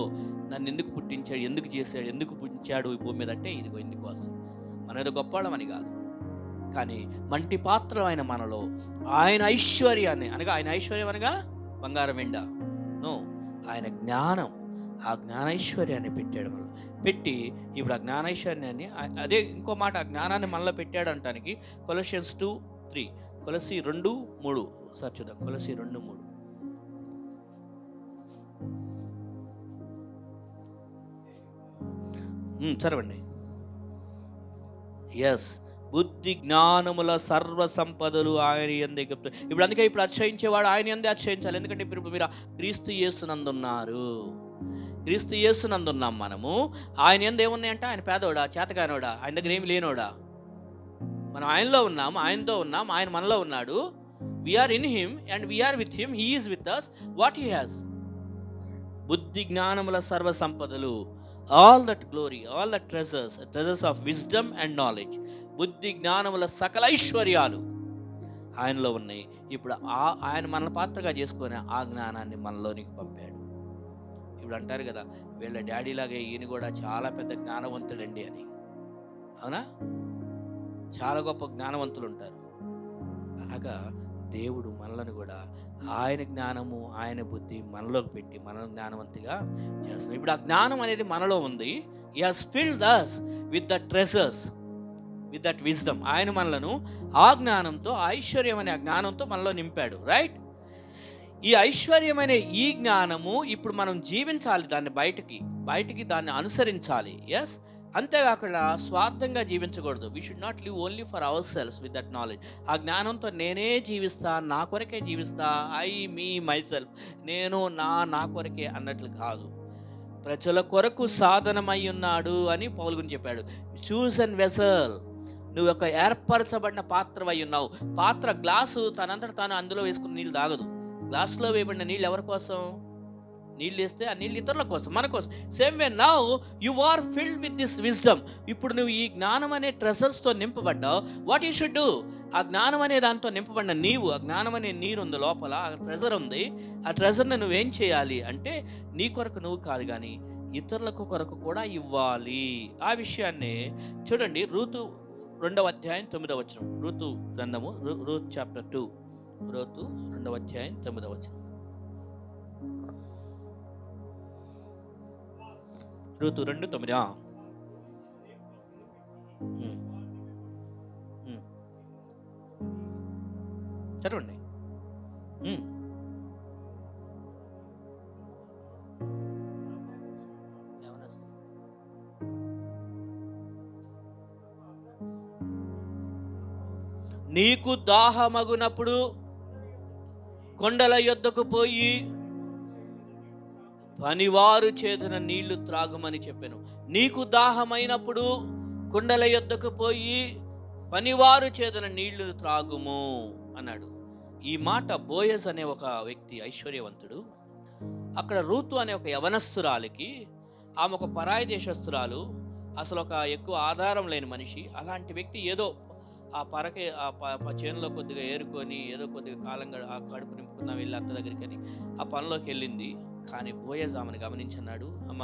నన్ను ఎందుకు పుట్టించాడు, ఎందుకు చేశాడు, ఎందుకు పుట్టించాడు ఈ భూమి మీద అంటే ఇదిగో ఇందుకోసం. మనం ఏదో గొప్పవాళ్ళమని కాదు, కానీ మంటి పాత్ర ఆయన మనలో ఆయన ఐశ్వర్యాన్ని, అనగా ఆయన ఐశ్వర్యం అనగా బంగారం వెండ నో, ఆయన జ్ఞానం, ఆ జ్ఞానైశ్వర్యాన్ని పెట్టాడు మనలో. పెట్టి ఇప్పుడు ఆ జ్ఞానైశ్వర్యాన్ని, అదే ఇంకో మాట, ఆ జ్ఞానాన్ని మనలో పెట్టాడు అంటానికి కొలసియన్స్ 2:3, కొలసి 2:3 సార్ చూద్దాం. కొలసి 2:3 చదవండి. ఎస్, బుద్ధి జ్ఞానముల సర్వ సంపదలు ఆయన యందే. ఇప్పుడు అందుకే ఇప్పుడు అతిశయించేవాడు ఆయన యందే అతిశయించాలి. ఎందుకంటే ఇప్పుడు మీరు క్రీస్తు యేసునందున్నారు. క్రీస్తు యేసునందున్నాం మనము. ఆయన యందు ఏమున్నాయంటే ఆయన పేదోడా, చేతగానోడా, ఆయన దగ్గర ఏమి లేనోడా? మనం ఆయనలో ఉన్నాం, ఆయనతో ఉన్నాం, ఆయన మనలో ఉన్నాడు. We are in him and we are with him, he is with us. What he has? బుద్ధి జ్ఞానముల సర్వ సంపదలు, all that glory, all that treasures of wisdom and knowledge. బుద్ధి జ్ఞానముల సకల ఐశ్వర్యాలు ఆయనలో ఉన్నాయి. ఇప్పుడు ఆయన మన పాత్రగా చేసుకొని ఆ జ్ఞానాన్ని మనలోనికి పంపాడు. ఇప్పుడు అంటారు కదా, వీళ్ళ డాడీ లాగే ఈయన కూడా చాలా పెద్ద జ్ఞానవంతుడండి అని. అవునా? చాలా గొప్ప జ్ఞానవంతులు ఉంటారు. అలాగా దేవుడు మనలను కూడా ఆయన జ్ఞానము, ఆయన బుద్ధి మనలోకి పెట్టి మనల్ని జ్ఞానవంతిగా చేస్తున్నాం. ఇప్పుడు ఆ జ్ఞానం అనేది మనలో ఉంది. He has filled us with the treasures, with that wisdom. ఆయన మనలను ఆ జ్ఞానంతో, ఐశ్వర్యం అనే ఆ జ్ఞానంతో మనలో నింపాడు. రైట్? ఈ ఐశ్వర్యమైన ఈ జ్ఞానము ఇప్పుడు మనం జీవించాలి, దాన్ని బయటికి దాన్ని అనుసరించాలి. ఎస్, అంతేకాకుండా స్వార్థంగా జీవించకూడదు. We should not live only for our selfs with that knowledge. ఆ జ్ఞానంతో నేనే జీవిస్తా, నా కొరకే జీవిస్తా, మీ మై సెల్ఫ్, నేను నా కొరకే అన్నట్లు కాదు. ప్రజల కొరకు సాధనమై ఉన్నాడు అని పౌలు గురించి చెప్పాడు. చూస్ అండ్ వెసల్, నువ్వు ఒక ఏర్పరచబడిన పాత్రవై ఉన్నావు. పాత్ర గ్లాసు తనంతట తాను అందులో వేసుకుని నీళ్ళు తాగదు. గ్లాసులో వేయబడిన నీళ్ళు ఎవరి కోసం? నీళ్ళు వేస్తే ఆ నీళ్ళు ఇతరుల కోసం, మన కోసం. Same way now you are filled with this wisdom. ఇప్పుడు నువ్వు ఈ జ్ఞానం అనే ట్రెజర్స్తో నింపబడ్డావు. What you should do? ఆ జ్ఞానం అనే దాంతో నింపబడిన నీవు, ఆ జ్ఞానం అనే నీరు ఉంది లోపల, ఆ ట్రెజర్ ఉంది. ఆ ట్రెజర్ని నువ్వేం చేయాలి అంటే నీ కొరకు నువ్వు కాదు కానీ ఇతరులకు కొరకు కూడా ఇవ్వాలి. ఆ విషయాన్ని చూడండి. రూతు 2వ అధ్యాయం 9వ వచనం. రూతు గ్రంథము, రూత్ చాప్టర్ 2, రూతు 2వ అధ్యాయం 9వ వచనం. రూతు 2:9. చదవండి. నీకు దాహమగునప్పుడు కొండల యొద్దకు పోయి పనివారు చేతున నీళ్లు త్రాగుమని చెప్పాను. నీకు దాహమైనప్పుడు కొండల యొద్దకు పోయి పనివారు చేతున నీళ్లు త్రాగుము అన్నాడు. ఈ మాట బోయజ్ అనే ఒక వ్యక్తి, ఐశ్వర్యవంతుడు, అక్కడ రూతు అనే ఒక యవనస్తురాలికి, ఆమె ఒక పరాయి దేశస్తురాలు, అసలు ఒక ఎక్కువ ఆధారం లేని మనిషి, అలాంటి వ్యక్తి ఏదో ఆ పరకే ఆ చేనులో కొద్దిగా ఏరుకొని ఏదో కొద్దిగా కాలంగా ఆ కడుపు నింపుకుందాం వెళ్ళి అత్త దగ్గరికి అని ఆ పనిలోకి వెళ్ళింది. కానీ బోయజ్ ఆమెను గమనించన్నాడు, అమ్మ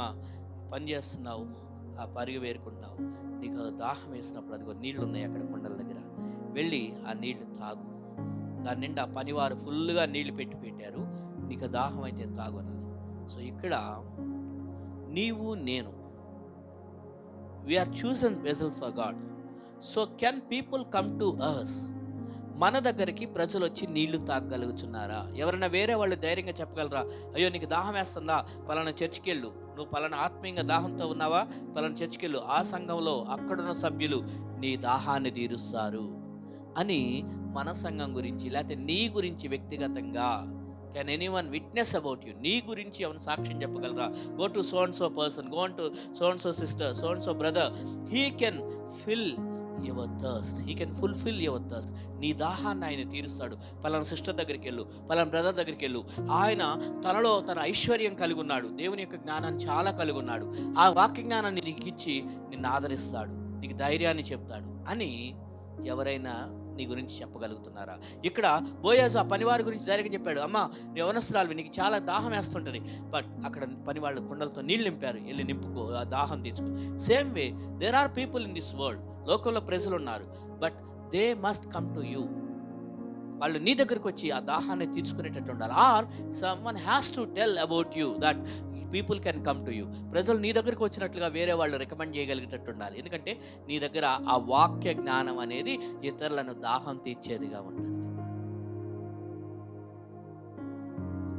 పని చేస్తున్నావు, ఆ పరిగి వేరుకుంటున్నావు, నీకు దాహం వేసినప్పుడు అదిగో నీళ్లు ఉన్నాయి అక్కడ కొండల దగ్గర, వెళ్ళి ఆ నీళ్లు తాగు, దాని నిండా పనివారు ఫుల్గా నీళ్లు పెట్టారు, నీకు దాహం అయితే తాగు అన్నది. సో ఇక్కడ నీవు నేను, we are chosen vessel for God. So can people come to us? మన దగ్గరికి ప్రజలు వచ్చి నీళ్లు తాగగలుగుతున్నారా? ఎవరైనా వేరే వాళ్ళు ధైర్యంగా చెప్పగలరా, అయ్యో నీకు దాహం వేస్తుందా, పలానా చర్చికి వెళ్ళు, నువ్వు పలానా ఆత్మీయంగా దాహంతో ఉన్నావా, పలానా చర్చికి వెళ్ళు, ఆ సంఘంలో అక్కడున్న సభ్యులు నీ దాహాన్ని తీరుస్తారు అని మన సంఘం గురించి లేకపోతే నీ గురించి వ్యక్తిగతంగా can anyone witness about you? నీ గురించి ఏమైనా సాక్ష్యం చెప్పగలరా? Go to so and so person, go to so and so sister, so and so brother, he can fill your thirst, he can fulfil your thirst. నీ దాహాన్ని ఆయన తీరుస్తాడు. పలానా సిస్టర్ దగ్గరికి వెళ్ళు, పలానా బ్రదర్ దగ్గరికి వెళ్ళు, ఆయన తనలో తన ఐశ్వర్యం కలిగి ఉన్నాడు, దేవుని యొక్క జ్ఞానాన్ని చాలా కలిగి ఉన్నాడు, ఆ వాక్య జ్ఞానాన్ని నీకు ఇచ్చి నిన్ను ఆదరిస్తాడు, నీకు ధైర్యాన్ని చెప్తాడు అని ఎవరైనా నీ గురించి చెప్పగలుగుతున్నారా? ఇక్కడ బోయజ్ ఆ పనివారి గురించి ధైర్యంగా చెప్పాడు, అమ్మ నీ యవనస్తురాలివి, నీకు చాలా దాహం వేస్తుంటుంది, బట్ అక్కడ పనివాళ్ళు కొండలతో నీళ్ళు నింపారు, వెళ్ళి నింపుకో, ఆ దాహం తీర్చుకో. Same way there are people in this world, లోకంలో ప్రజలు ఉన్నారు, but they must come to you. వాళ్ళు నీ దగ్గరికి వచ్చి ఆ దాహాన్ని తీర్చుకునేటట్టు ఉండాలి. Or someone has to tell about you that people can come to you. ప్రజలు నీ దగ్గరికి వచ్చినట్లుగా వేరే వాళ్ళు రికమెండ్ చేయగలిగేటట్టు ఉండాలి. ఎందుకంటే నీ దగ్గర ఆ వాక్య జ్ఞానం అనేది ఇతరులను దాహం తీర్చేదిగా ఉంటుంది.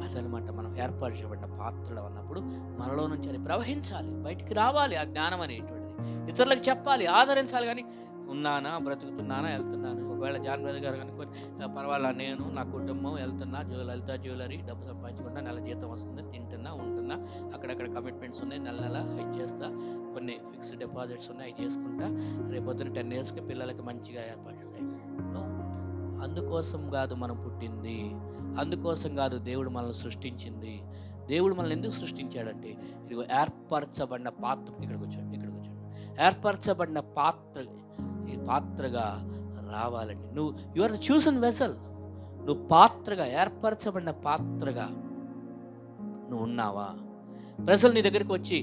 అదనమాట మనం ఏర్పరచబడిన పాత్రలు అన్నప్పుడు మనలో నుంచి అది ప్రవహించాలి, బయటికి రావాలి. ఆ జ్ఞానం అనేటువంటిది ఇతరులకు చెప్పాలి, ఆదరించాలి. కానీ ఉన్నానా, బ్రతుకుతున్నానా, వెళ్తున్నాను. ఒకవేళ జాన్ బ్రదర్ గారు కనుక్కొని పర్వాలా, నేను నా కుటుంబం వెళ్తున్నా, లలిత జ్యువెలరీ, డబ్బు సంపాదించుకుంటా, నెల జీతం వస్తుంది, తింటున్నా, ఉంటున్నా, అక్కడక్కడ కమిట్మెంట్స్ ఉన్నాయి, నెల అవి చేస్తా, కొన్ని ఫిక్స్డ్ డిపాజిట్స్ ఉన్నాయి, అవి చేసుకుంటా, రేపొద్దున 10 yearsకి పిల్లలకి మంచిగా ఏర్పాటు. అందుకోసం కాదు మనం పుట్టింది, అందుకోసం కాదు దేవుడు మనల్ని సృష్టించింది. దేవుడు మనల్ని ఎందుకు సృష్టించాడంటే ఇదిగో ఏర్పరచబడిన పాత్ర, ఇక్కడికి వచ్చాడు, ఏర్పరచబడిన పాత్రగా రావాలండి. నువ్వు you are the chosen vessel, నువ్వు పాత్రగా, ఏర్పరచబడిన పాత్రగా నువ్వు ఉన్నావా? ప్రజలు నీ దగ్గరికి వచ్చి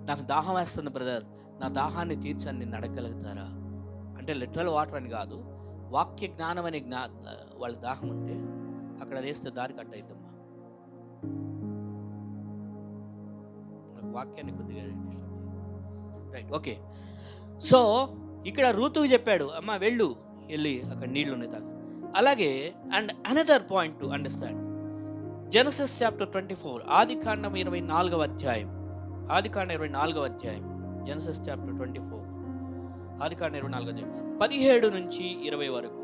నాకు దాహం వేస్తుంది బ్రదర్, నా దాహాన్ని తీర్చని నిన్ను అడగలుగుతారా? అంటే లిటరల్ వాటర్ అని కాదు, వాక్య జ్ఞానం అనే వాళ్ళ దాహం ఉంటే అక్కడ వేస్తే దారి కట్ అవుతామ్మా. వాక్యాన్ని కొద్దిగా రైట్, ఓకే. సో ఇక్కడ రూతుకు చెప్పాడు, అమ్మ వెళ్ళి అక్కడ నీళ్లు ఉన్నాయి తాగు. అలాగే and another point to understand, Genesis chapter 24, ఆదికాండం 24వ అధ్యాయం, ఆదికాండం 24వ అధ్యాయం, జెనసిస్ చాప్టర్ 24, ఆదికాండం 24వ అధ్యాయం 17 నుంచి 20 వరకు.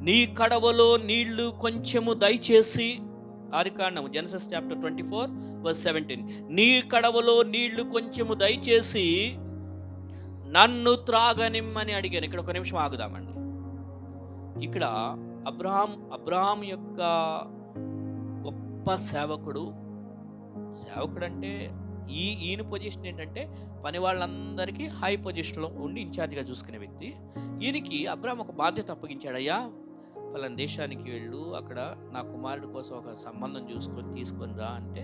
నీ కడవలో నీళ్లు కొంచెము దయచేసి, ఆదికాండం జెనసిస్ చాప్టర్ 24:17, నీ కడవలో నీళ్లు కొంచెము దయచేసి నన్ను త్రాగనిమ్మని అడిగాను. ఇక్కడ ఒక నిమిషం ఆగుదామండి. ఇక్కడ అబ్రహాం యొక్క గొప్ప సేవకుడు అంటే ఈయన పొజిషన్ ఏంటంటే పని వాళ్ళందరికీ హై పొజిషన్లో ఉండి ఇన్ఛార్జ్గా చూసుకునే వ్యక్తి. ఈయనకి అబ్రహాం ఒక బాధ్యత అప్పగించాడు, అయ్యా పలానా దేశానికి వెళ్ళు, అక్కడ నా కుమారుడి కోసం ఒక సంబంధం తీసుకొని రా అంటే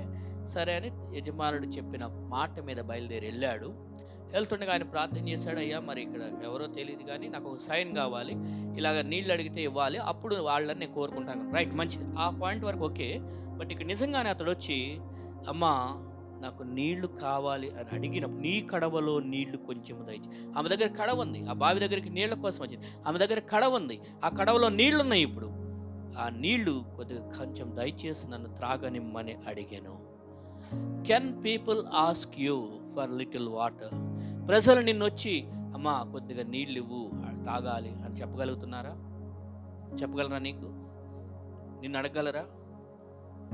సరే అని యజమానుడు చెప్పిన మాట మీద బయలుదేరి వెళ్ళాడు. వెళ్తుండగా ఆయన ప్రార్థన చేశాడు, అయ్యా మరి ఇక్కడ ఎవరో తెలియదు కానీ నాకు ఒక సైన్ కావాలి, ఇలాగ నీళ్ళు అడిగితే ఇవ్వాలి, అప్పుడు వాళ్ళని నేను కోరుకుంటాను. రైట్, మంచిది, ఆ పాయింట్ వరకు ఓకే. బట్ ఇక్కడ నిజంగానే అతడు వచ్చి, అమ్మా నాకు నీళ్లు కావాలి అని అడిగినప్పుడు, నీ కడవలో నీళ్లు కొంచెం దయచేసి. ఆమె దగ్గర కడవ ఉంది, ఆ బావి దగ్గరికి నీళ్ల కోసం వచ్చింది, ఆమె దగ్గర కడవ ఉంది, ఆ కడవలో నీళ్లు ఉన్నాయి. ఇప్పుడు ఆ నీళ్లు కొద్దిగా కొంచెం దయచేసి నన్ను త్రాగనిమ్మని అడిగాను. Can people ask you for little water? ప్రజలు నిన్ను వచ్చి, అమ్మా కొద్దిగా నీళ్ళు ఇవ్వు, తాగాలి అని చెప్పగలుగుతున్నారా? చెప్పగలరా? నిన్ను అడగగలరా?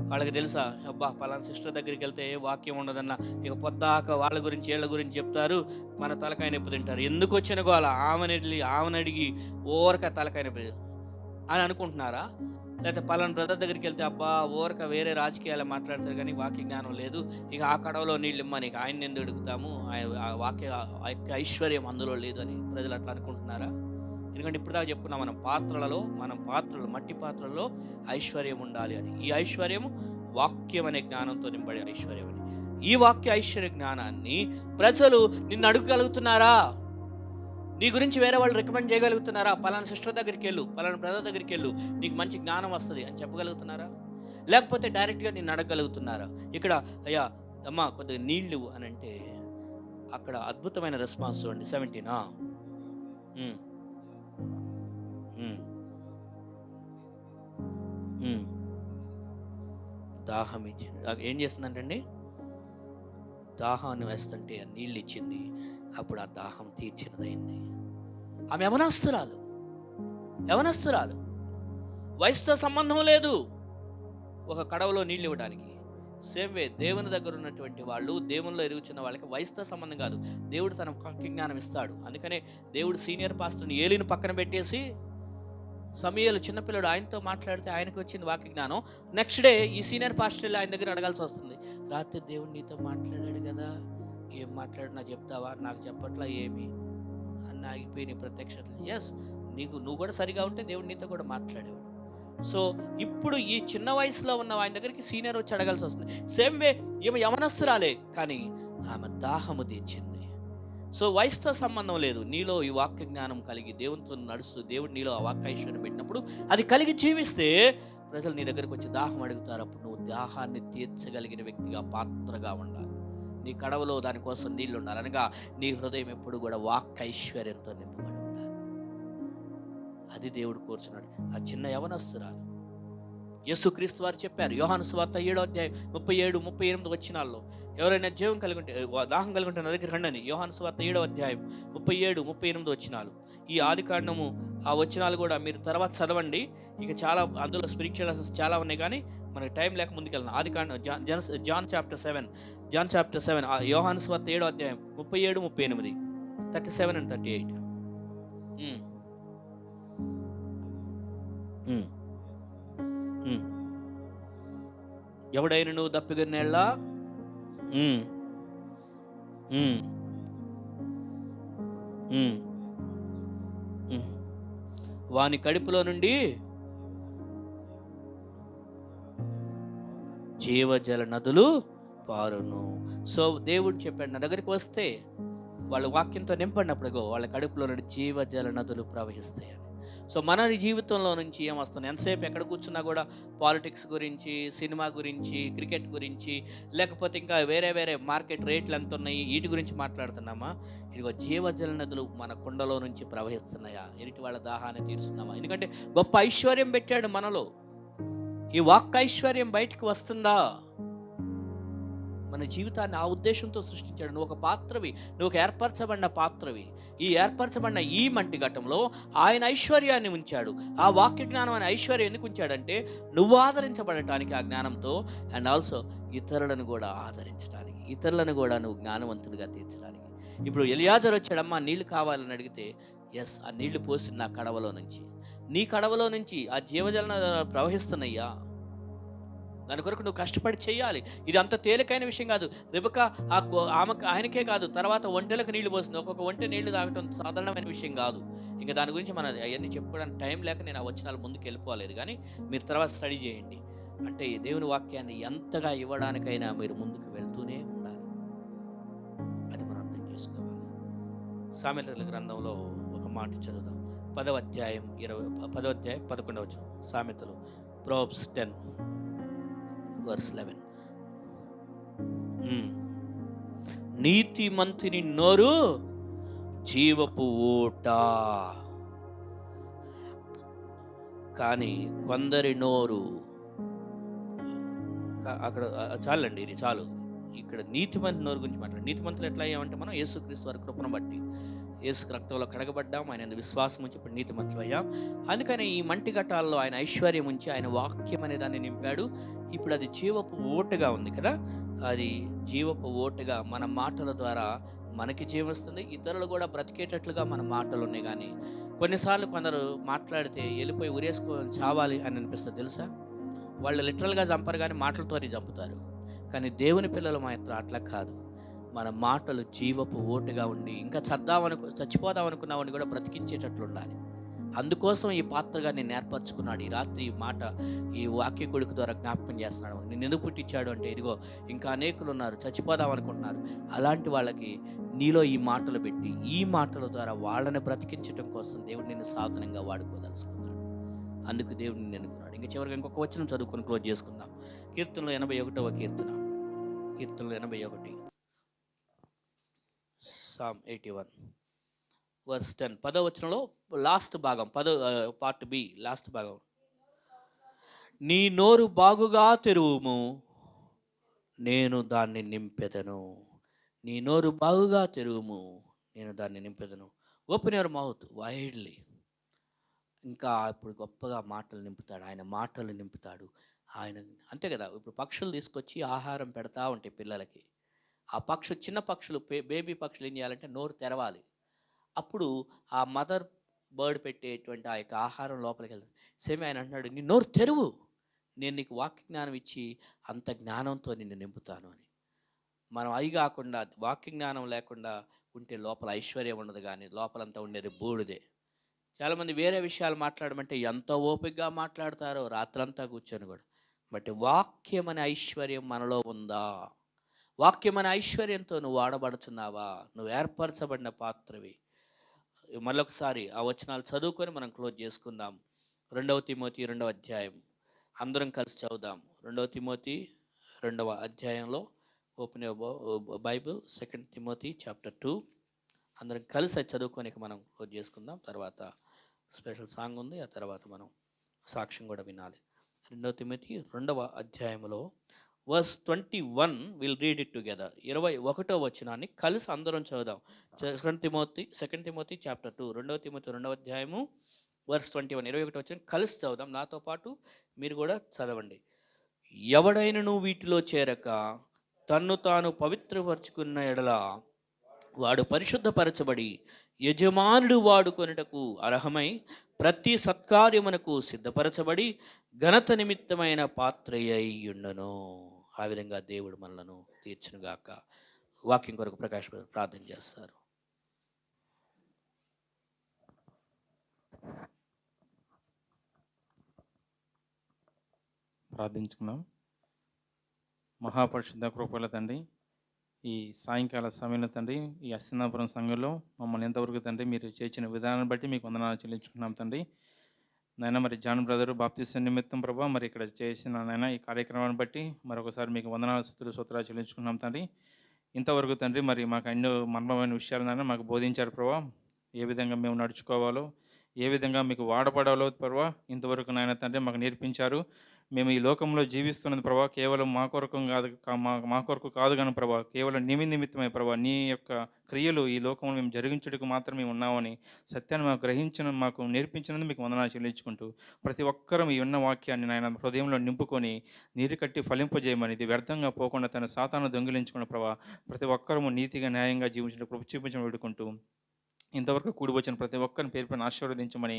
వాళ్ళకి తెలుసా, అబ్బా పలానా సిస్టర్ దగ్గరికి వెళ్తే ఏ వాక్యం ఉండదన్న, ఇక పొద్దాక వాళ్ళ గురించి వీళ్ళ గురించి చెప్తారు, మన తలకాయ నొప్పి తింటారు, ఎందుకు వచ్చిన గోల, ఆమెను అడిగి ఓరక తలకాయ నొప్పి అని అనుకుంటున్నారా? లేకపోతే పలానా బ్రదర్ దగ్గరికి వెళ్తే అబ్బా ఓరక వేరే రాజకీయాలు మాట్లాడతారు కానీ వాక్య జ్ఞానం లేదు, ఇక ఆ కడవలో నీళ్ళు ఇమ్మని ఇక ఆయన ఎందుకు అడుగుతాము, ఆ యొక్క ఐశ్వర్యం అందులో లేదు అని ప్రజలు అట్లా అనుకుంటున్నారా? ఎందుకంటే ఇప్పుడు దాకా చెప్పుకున్నాం, మనం పాత్రలు మట్టి పాత్రలలో ఐశ్వర్యం ఉండాలి అని. ఈ ఐశ్వర్యము వాక్యం అనే జ్ఞానంతో నింబడే ఐశ్వర్యం అని. ఈ వాక్య ఐశ్వర్య జ్ఞానాన్ని ప్రజలు నిన్ను అడగగలుగుతున్నారా? నీ గురించి వేరే వాళ్ళు రికమెండ్ చేయగలుగుతున్నారా? పలానా సిస్టర్ దగ్గరికి వెళ్ళు, పలానా బ్రదర్ దగ్గరికి వెళ్ళు, నీకు మంచి జ్ఞానం వస్తుంది అని చెప్పగలుగుతున్నారా? లేకపోతే డైరెక్ట్గా నిన్ను అడగగలుగుతున్నారా? ఇక్కడ అయ్యా అమ్మా కొద్దిగా నీళ్ళు అని అంటే అక్కడ అద్భుతమైన రెస్పాన్స్ చూడండి. 17 దాహం ఇచ్చింది. ఏం చేస్తుందంటండి? దాహాన్ని వేస్తుంటే నీళ్ళు ఇచ్చింది. అప్పుడు ఆ దాహం తీర్చినదైంది. ఆమె యవనస్తురాలు, వయసుతో సంబంధం లేదు ఒక కడవలో నీళ్ళు ఇవ్వడానికి. సేమ్ వే దేవుని దగ్గర ఉన్నటువంటి వాళ్ళు, దేవునిలో ఎరుగుచున్న వాళ్ళకి వయసుతో సంబంధం కాదు, దేవుడు తన వాక్య జ్ఞానం ఇస్తాడు. అందుకనే దేవుడు సీనియర్ పాస్టర్ని ఏలిని పక్కన పెట్టేసి, సమూయేలు చిన్నపిల్లడు ఆయనతో మాట్లాడితే ఆయనకు వచ్చింది వాక్య జ్ఞానం. నెక్స్ట్ డే ఈ సీనియర్ పాస్టర్ ఆయన దగ్గర అడగాల్సి వస్తుంది, రాత్రి దేవుడు నీతో మాట్లాడాడు కదా, ఏం మాట్లాడినా చెప్తావా? నాకు చెప్పట్లా ఏమి అని ఆగిపోయి ప్రత్యక్షతలు. ఎస్, నువ్వు కూడా సరిగా ఉంటే దేవుడు నీతో కూడా మాట్లాడేవాడు. సో ఇప్పుడు ఈ చిన్న వయసులో ఉన్న ఆయన దగ్గరికి సీనియర్ వచ్చి అడగాల్సి వస్తుంది. సేమ్ వే ఏమో యవనస్తురాలే, కానీ ఆమె దాహము తీర్చింది. సో వయసుతో సంబంధం లేదు, నీలో ఈ వాక్య జ్ఞానం కలిగి దేవునితో నడుస్తూ దేవుడు నీలో ఆ వాక్య ఐశ్వర్యం పెట్టినప్పుడు అది కలిగి జీవిస్తే ప్రజలు నీ దగ్గరికి వచ్చి దాహం అడుగుతారు. అప్పుడు నువ్వు దాహాన్ని తీర్చగలిగిన వ్యక్తిగా, పాత్రగా ఉండాలి. నీ కడవలో దానికోసం నీళ్ళు ఉండాలి. అనగా నీ హృదయం ఎప్పుడు కూడా వాక్య ఐశ్వర్యంతో నింపబడి ఉండాలి. అది దేవుడు కోరుచున్నాడు. ఆ చిన్న యవనస్తురాలు యేసుక్రీస్తు వారు చెప్పారు, యోహాను సువార్త 7వ అధ్యాయం 37-38 వచనాల్లో, ఎవరైనా జీవం కలిగి ఉంటే, దాహం కలిగి ఉంటే నా దగ్గర రండని. యోహాను సువార్త 7వ అధ్యాయం 37-38 వచనాలు. ఈ ఆదికాండము ఆ వచనాలు కూడా మీరు తర్వాత చదవండి. ఇక చాలా అందులో స్పిరిచువల్ లెసన్స్ చాలా ఉన్నాయి, కానీ మనకి టైం లేక ముందుకెళ్ళిన ఆదికాండం జాన్ చాప్టర్ 7 యోహాను సువార్త 7వ అధ్యాయం 37-38 37 and 38. ఎవడైనా నువ్వు దప్పిగొన్నేళ్ళ వాని కడుపులో నుండి జీవజల నదులు పారును. సో దేవుడు చెప్పాడు, నా దగ్గరికి వస్తే వాళ్ళ వాక్యంతో నింపడినప్పుడు వాళ్ళ కడుపులో నుండి జీవజల నదులు ప్రవహిస్తాయని. సో మన జీవితంలో నుంచి ఏమొస్తుంది? ఎంతసేపు ఎక్కడ కూర్చున్నా కూడా పాలిటిక్స్ గురించి, సినిమా గురించి, క్రికెట్ గురించి, లేకపోతే ఇంకా వేరే మార్కెట్ రేట్లు ఎంత ఉన్నాయి వీటి గురించి మాట్లాడుతున్నామా? ఇదిగో జీవజల నదులు మన కుండలో నుంచి ప్రవహిస్తున్నాయా? ఎదుటి వాళ్ళ దాహాన్ని తీరుస్తున్నామా? ఎందుకంటే గొప్ప ఐశ్వర్యం పెట్టాడు మనలో. ఈ వాక్ ఐశ్వర్యం బయటికి వస్తుందా? మన జీవితాన్ని ఆ ఉద్దేశంతో సృష్టించాడు. నువ్వు ఒక పాత్రవి, నువ్వు ఒక ఏర్పరచబడిన పాత్రవి. ఈ ఏర్పరచబడిన ఈ మట్టి ఘట్టంలో ఆయన ఐశ్వర్యాన్ని ఉంచాడు. ఆ వాక్య జ్ఞానం అనే ఐశ్వర్యం ఎందుకు ఉంచాడంటే నువ్వు ఆదరించబడటానికి ఆ జ్ఞానంతో, అండ్ ఆల్సో ఇతరులను కూడా ఆదరించడానికి, ఇతరులను కూడా నువ్వు జ్ఞానవంతుడిగా తీర్చడానికి. ఇప్పుడు ఎలియాజరు వచ్చాడమ్మా నీళ్ళు కావాలని అడిగితే, ఎస్, ఆ నీళ్లు పోసి నా కడవలో నుంచి, నీ కడవలో నుంచి ఆ జీవజల ప్రవహిస్తున్నాయ్యా, దాని కొరకు నువ్వు కష్టపడి చేయాలి. ఇది అంత తేలికైన విషయం కాదు. రెబెకా ఆయనకే కాదు, తర్వాత ఒంటెలకు నీళ్లు పోసింది. ఒక్కొక్క ఒంటె నీళ్లు తాగటం సాధారణమైన విషయం కాదు. ఇంకా దాని గురించి మనం అవన్నీ చెప్పుకోవడానికి టైం లేక నేను ఆ వచనాలు ముందుకు వెళ్ళిపోలేదు, కానీ మీరు తర్వాత స్టడీ చేయండి. అంటే దేవుని వాక్యాన్ని ఎంతగా ఇవ్వడానికైనా మీరు ముందుకు వెళ్తూనే ఉండాలి. అది మనం అర్థం చేసుకోవాలి. సామెతల గ్రంథంలో ఒక మాట చదువుదాం. 10వ అధ్యాయం 11వ వచనం. సామెతలు, ప్రోబ్స్ 10:11. నీతిమంతుని నోరు జీవపు ఊట, కానీ కొందరి నోరు, అక్కడ చాలండి, ఇది చాలు. ఇక్కడ నీతిమంతు నోరు గురించి మాట్లాడు. నీతిమంతులు ఎట్లా అయ్యామంటే మనం యేసుక్రీస్తు వారి కృపను బట్టి, యేసు రక్తంలో కడగబడ్డాం, ఆయన విశ్వాసం ఉంచి ఇప్పుడు నీతిమంతులు అయ్యాం. అందుకని ఈ మంటి ఘట్టాల్లో ఆయన ఐశ్వర్యం ఉంచి ఆయన వాక్యం అనే దాన్ని నింపాడు. ఇప్పుడు అది జీవపు ఓటుగా ఉంది కదా, అది జీవపు ఓటుగా మన మాటల ద్వారా మనకి జీవిస్తుంది, ఇతరులు కూడా బ్రతికేటట్లుగా మన మాటలు ఉన్నాయి. కానీ కొన్నిసార్లు కొందరు మాట్లాడితే వెళ్ళిపోయి ఉరేసుకొని చావాలి అని అనిపిస్తుంది తెలుసా. వాళ్ళు లిటరల్గా చంపరు, కానీ మాటలతోనే చంపుతారు. కానీ దేవుని పిల్లలు మాత్రం అట్లా కాదు. మన మాటలు జీవపు ఓటుగా ఉండి ఇంకా చచ్చిపోదాం అనుకున్నామని కూడా బ్రతికించేటట్లు ఉండాలి. అందుకోసం ఈ పాత్రగా నేను ఏర్పరచుకున్నాడు. ఈ రాత్రి ఈ మాట ఈ వాక్య కొడుకు ద్వారా జ్ఞాపకం చేస్తున్నాడు. నేను ఎందుకు పుట్టించాడు అంటే, ఇదిగో ఇంకా అనేకులు ఉన్నారు, చచ్చిపోదాం అనుకుంటున్నారు. అలాంటి వాళ్ళకి నీలో ఈ మాటలు పెట్టి, ఈ మాటల ద్వారా వాళ్ళని బ్రతికించడం కోసం దేవుడు నిన్ను సాధనంగా వాడుకోదలుచుకున్నాడు. అందుకు దేవుడు నిన్ను ఎన్నుకున్నాడు. ఇంకా చివరిగా ఇంకొక వచనం చదువుకొని క్లోజ్ చేసుకుందాం. కీర్తనలో 81వ కీర్తన, కీర్తనలో 81, Psalm 81 verse 10. 10వ వచనంలో లాస్ట్ భాగం, పార్ట్ బి లాస్ట్ భాగం. నీ నోరు బాగుగా తెరువుము, నేను దాన్ని నింపెదను. నీ నోరు బాగుగా తెరువుము, నేను దాన్ని నింపెదను. Open your mouth widely. ఇంకా ఇప్పుడు గొప్పగా మాటలు నింపుతాడు. ఆయన మాటలు నింపుతాడు ఆయన. అంతే కదా, ఇప్పుడు పక్షులు తీసుకొచ్చి ఆహారం పెడతా ఉంటాయి పిల్లలకి. ఆ చిన్న పక్షులు, బేబీ పక్షులు ఏం చేయాలంటే నోరు తెరవాలి. అప్పుడు ఆ మదర్ బర్డ్ పెట్టేటువంటి ఆ యొక్క ఆహారం లోపలికి వెళ్తుంది. సేమ్ ఆయన అంటున్నాడు, నీ నోరు తెరువు, నేను నీకు వాక్య జ్ఞానం ఇచ్చి అంత జ్ఞానంతో నిన్ను నింపుతాను అని. మనం అవి కాకుండా వాక్య జ్ఞానం లేకుండా ఉంటే లోపల ఐశ్వర్యం ఉండదు, కానీ లోపలంతా ఉండేది బూడిదే. చాలామంది వేరే విషయాలు మాట్లాడమంటే ఎంత ఓపికగా మాట్లాడతారో రాత్రంతా కూర్చొని కూడా. బట్ వాక్యం అనే ఐశ్వర్యం మనలో ఉందా? వాక్యం అనే ఐశ్వర్యంతో నువ్వు వాడబడుతున్నావా? నువ్వు ఏర్పరచబడిన పాత్రవి. మళ్ళొకసారి ఆ వచనాలు చదువుకొని మనం క్లోజ్ చేసుకుందాం. 2వ తిమోతి 2వ అధ్యాయం అందరం కలిసి చదువుదాం. 2వ తిమోతి 2వ అధ్యాయంలో ఓపెన్ బైబిల్, 2 తిమోతి చాప్టర్ 2 అందరం కలిసి చదువుకొని మనం క్లోజ్ చేసుకుందాం. తర్వాత స్పెషల్ సాంగ్ ఉంది, ఆ తర్వాత మనం సాక్ష్యం కూడా వినాలి. 2వ తిమోతి 2వ అధ్యాయంలో verse 21 will read it together. 21వ వచనాన్ని కలిసి అందరం చదువుదాం. 2 తిమోతి చాప్టర్ 2, 2వ తిమోతి 2వ అధ్యాయము వర్స్ 21, 21 వచనం కలిసి చదువుదాం. నాతో పాటు మీరు కూడా చదవండి. ఎవడైనను వీటిలో చేరక తన్ను తాను పవిత్రపరుచుకున్న ఎడల వాడు పరిశుద్ధపరచబడి యజమానుడు వాడుకొనుటకు అర్హమై ప్రతి సత్కార్యమునకు సిద్ధపరచబడి ఘనత నిమిత్తమైన పాత్రయ్యి ఉండును. ఆ విధంగా దేవుడు మనలను తీర్చునుగాక. వాక్యం కొరకు ప్రకాష్ ప్రార్థన చేస్తారు. ప్రార్థించుకుందాం. మహాపరిశుద్ధ కృపల తండ్రి, ఈ సాయంకాల సమయంలో తండ్రి, ఈ అస్తినాపురం సంఘంలో మమ్మల్ని ఎంతవరకు తండ్రి మీరు చేసిన విధానాన్ని బట్టి మీకు వందనాలు చెల్లించుకున్నాం తండ్రి. నాయన మరి జాన్ బ్రదరు బాప్తిసం నిమిత్తం ప్రభా మరి ఇక్కడ చేసిన నాయన ఈ కార్యక్రమాన్ని బట్టి మరొకసారి మీకు వందనాలు స్తోత్రాలు చెల్లించుకున్నాం తండ్రి. ఇంతవరకు తండ్రి మరి మాకు ఎన్నో మర్మమైన విషయాలు నాయన మాకు బోధించారు ప్రభా. ఏ విధంగా మేము నడుచుకోవాలో, ఏ విధంగా మీకు వాడబడాలో ప్రభా ఇంతవరకు నాయన తండ్రి మాకు నేర్పించారు. మేము ఈ లోకంలో జీవిస్తున్నది ప్రభా కేవలం మా కొరకు కాదు, మా కొరకు కాదు కానీ ప్రభా కేవలం నిమిత్తమే ప్రభా నీ యొక్క క్రియలు ఈ లోకంలో మేము జరిగించుటకు మాత్రమే ఉన్నామని సత్యాన్ని మాకు నేర్పించినందుకు మీకు వందనాలు చెల్లించుకుంటూ ప్రతి ఒక్కరూ ఈ ఉన్న వాక్యాన్ని నాయన హృదయంలో నింపుకొని నీరు కట్టి ఫలింపజేయమని, ఇది వ్యర్థంగా పోకుండా తన సాతాను దొంగిలించుకున్న ప్రభా ప్రతి ఒక్కరూ నీతిగా న్యాయంగా జీవించడం కృప చూపించడం వేడుకుంటూ ఇంతవరకు కూడి వచ్చిన ప్రతి ఒక్కరిని పేరు పైన ఆశీర్వదించమని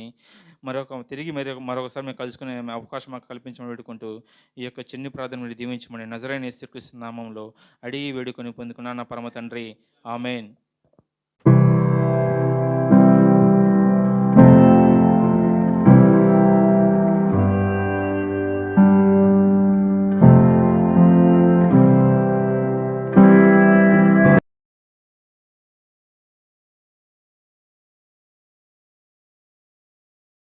మరొకసారి మేము కలుసుకునే అవకాశం మాకు కల్పించమని వేడుకుంటూ ఈ యొక్క చిన్ని ప్రార్థన మీరు దీవించమని నజరైన యేసుక్రీస్తు నామంలో అడిగి వేడుకొని పొందుకున్నాను నా పరమ తండ్రి. ఆమేన్.